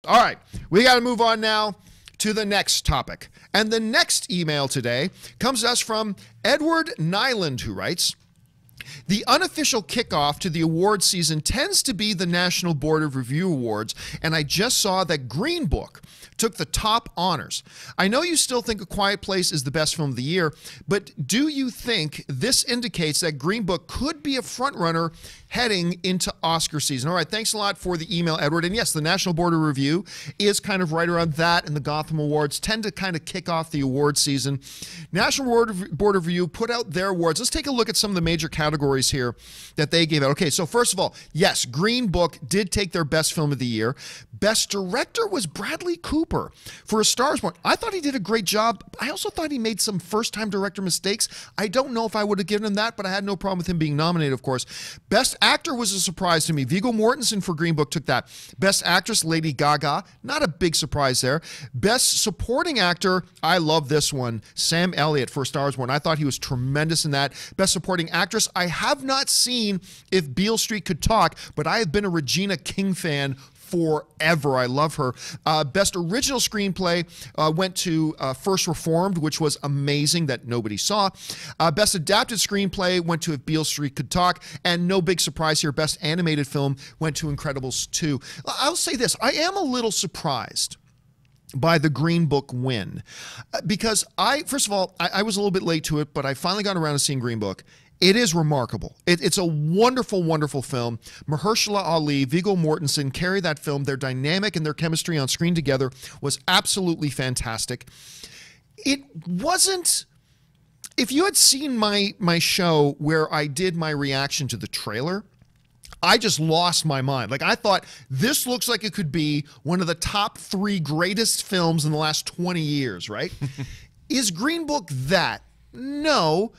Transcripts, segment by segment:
All right, we got to move on now to the next topic. And the next email today comes to us from Edward Nyland, who writes, the unofficial kickoff to the award season tends to be the National Board of Review Awards, and I just saw that Green Book took the top honors. I know you still think A Quiet Place is the best film of the year, but do you think this indicates that Green Book could be a frontrunner heading into Oscar season? All right, thanks a lot for the email, Edward. And yes, the National Board of Review is kind of right around that, and the Gotham Awards tend to kind of kick off the award season. National Board of Review put out their awards. Let's take a look at some of the major categories here that they gave out. Okay, so first of all, yes, Green Book did take their best film of the year. Best director was Bradley Cooper for A Star is Born. I thought he did a great job. I also thought he made some first-time director mistakes. I don't know if I would have given him that, but I had no problem with him being nominated, of course. Best actor was a surprise to me. Viggo Mortensen for Green Book took that. Best actress, Lady Gaga. Not a big surprise there. Best supporting actor, I love this one, Sam Elliott for A Star is Born. I thought he was tremendous in that. Best supporting actress, I have not seen If Beale Street Could Talk, but I have been a Regina King fan forever. I love her. Best original screenplay went to First Reformed, which was amazing that nobody saw. Best adapted screenplay went to If Beale Street Could Talk, and no big surprise here, best animated film went to Incredibles 2. I'll say this, I am a little surprised by the Green Book win, because first of all, I was a little bit late to it, but I finally got around to seeing Green Book. It is remarkable. It's a wonderful, wonderful film. Mahershala Ali, Viggo Mortensen carry that film. Their dynamic and their chemistry on screen together was absolutely fantastic. It wasn't... If you had seen my show where I did my reaction to the trailer, I just lost my mind. Like, I thought, this looks like it could be one of the top 3 greatest films in the last 20 years, right? Is Green Book that? No.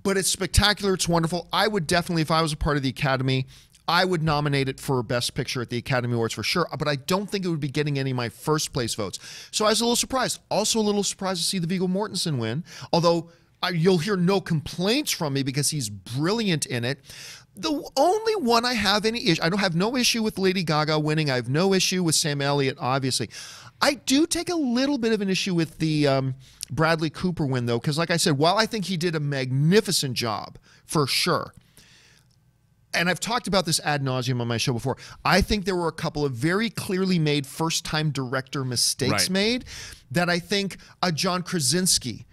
But it's spectacular. It's wonderful. I would definitely, if I was a part of the Academy, I would nominate it for Best Picture at the Academy Awards for sure. But I don't think it would be getting any of my first place votes. So I was a little surprised. Also a little surprised to see the Viggo Mortensen win. Although you'll hear no complaints from me because he's brilliant in it. The only one I have any issue, I don't have no issue with Lady Gaga winning. I have no issue with Sam Elliott, obviously. I do take a little bit of an issue with the Bradley Cooper win, though, because like I said, while I think he did a magnificent job, for sure, and I've talked about this ad nauseum on my show before, I think there were a couple of very clearly made first-time director mistakes made that I think John Krasinski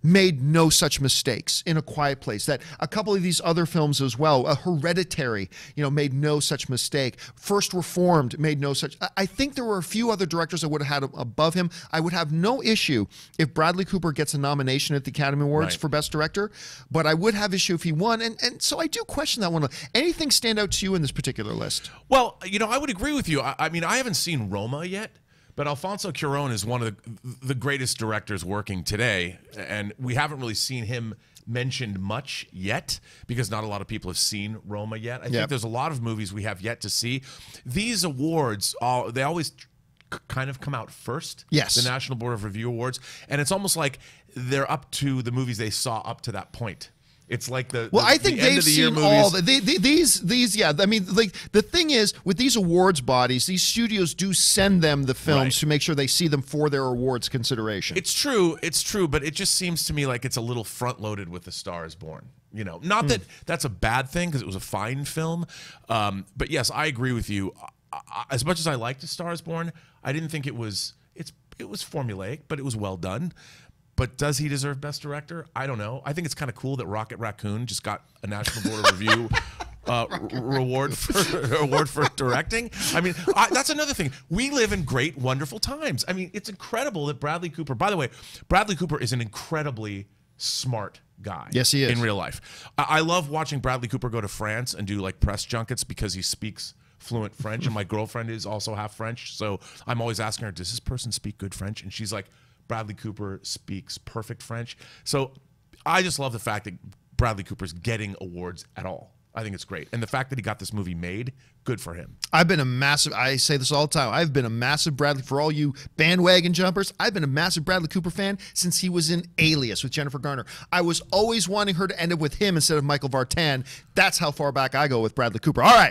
made no such mistakes in A Quiet Place. That a couple of these other films as well, Hereditary, made no such mistake. First Reformed made no such. I think there were a few other directors that would have had above him. I would have no issue if Bradley Cooper gets a nomination at the Academy Awards for Best Director, but I would have issue if he won. And so I do question that one. Anything stand out to you in this particular list? Well, I would agree with you. I mean, I haven't seen Roma yet. But Alfonso Cuarón is one of the greatest directors working today, and we haven't really seen him mentioned much yet because not a lot of people have seen Roma yet. I think there's a lot of movies we have yet to see. These awards, they always kind of come out first. Yes. The National Board of Review Awards, and it's almost like they're up to the movies they saw up to that point. It's like I think they've seen all these. Yeah, I mean, like the thing is with these awards bodies, these studios do send them the films to make sure they see them for their awards consideration. It's true, but it just seems to me like it's a little front loaded with A Star is Born. Not that that's a bad thing because it was a fine film, but yes, I agree with you. As much as I liked A Star is Born, I didn't think it was formulaic, but it was well done. But does he deserve Best Director? I don't know. I think it's kind of cool that Rocket Raccoon just got a National Board of Review award for directing. I mean, that's another thing. We live in great, wonderful times. I mean, it's incredible that Bradley Cooper. By the way, Bradley Cooper is an incredibly smart guy. Yes, he is in real life. I love watching Bradley Cooper go to France and do like press junkets because he speaks fluent French, and my girlfriend is also half French, so I'm always asking her, "Does this person speak good French?" And she's like, Bradley Cooper speaks perfect French. So I just love the fact that Bradley Cooper's getting awards at all. I think it's great. And the fact that he got this movie made, good for him. I say this all the time, I've been a massive Bradley, for all you bandwagon jumpers, I've been a massive Bradley Cooper fan since he was in Alias with Jennifer Garner. I was always wanting her to end up with him instead of Michael Vartan. That's how far back I go with Bradley Cooper. All right,